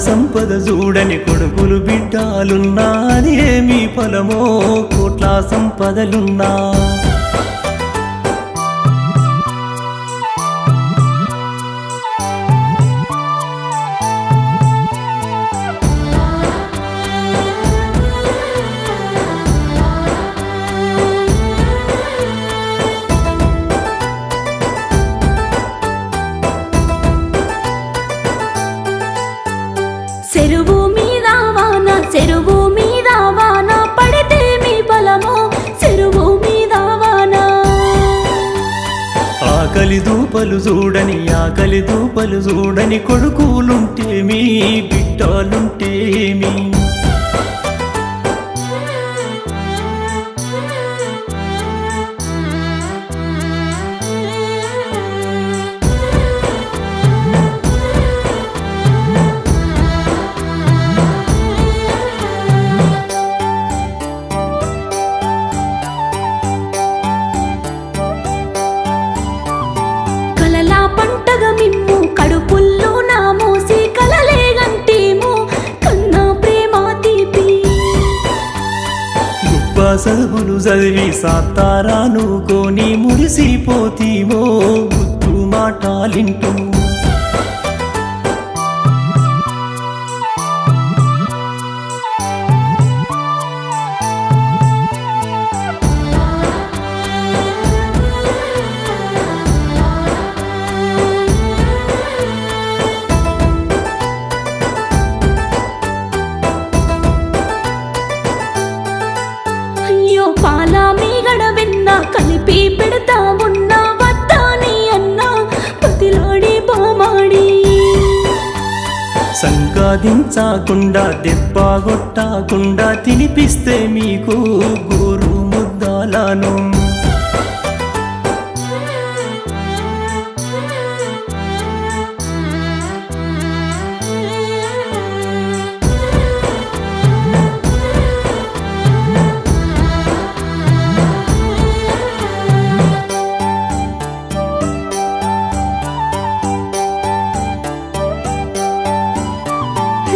సంపద చూడని కొడుకులు బిడ్డాలున్నా అది ఏమి ఫలమో కోట్ల సంపదలున్నా చెరువు మీద వాన చెరువు మీద వాన పడితే మీ బలమో చెరువు మీద వాన ఆకలి దూపలు చూడని కొడుకులుంటేమి బిడ్డలుంటేమి కలలా పంటగా మిమ్ము కడుపుల్లో నా మోసి కలలేగంటేమో కన్నా ప్రేమ తీపి గొప్ప చదువులు చదివి సాతారాను కొని మురిసిపోతీమో గుత్తు మాటాలింటూ అయ్యో పాల మీగడ వెన్న కలిపి పెడతా ఉన్నా వద్దాని అన్నా పతిలాడి బామాడి సంపాదించకుండా దెబ్బ కొట్టకుండా తినిపిస్తే మీకు గోరు ముద్దాలను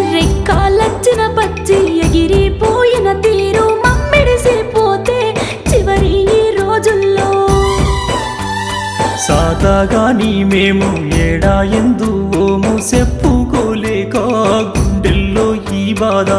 రెక్కాలచ్చిన పచ్చి ఎగిరిపోయిన తీరు మమ్మిడిసిపోతే చివరి ఈ రోజుల్లో సాతాగాని మేము ఏడా ఎందు ఓము చెప్పుకోలేక గుండెల్లో ఈ బాధ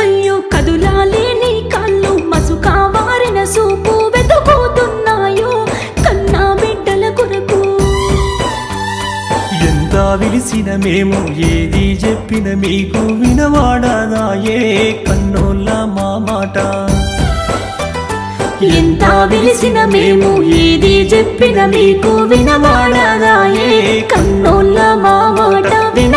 అయ్యో కదులాలేని కాళ్ళు మసుకా వారిన సూపు వెతుకుతున్నాయో కన్నా బిడ్డల కొరకు ఎంత విలిసిన మేము ఏది చెప్పిన మీకు వినవాడదాయే కన్నోళ్ళ మా మాట ఎంత విలిసిన మేము ఏది చెప్పిన మీకు వినవాడదాయే కన్నోళ్ళ మా మాట విన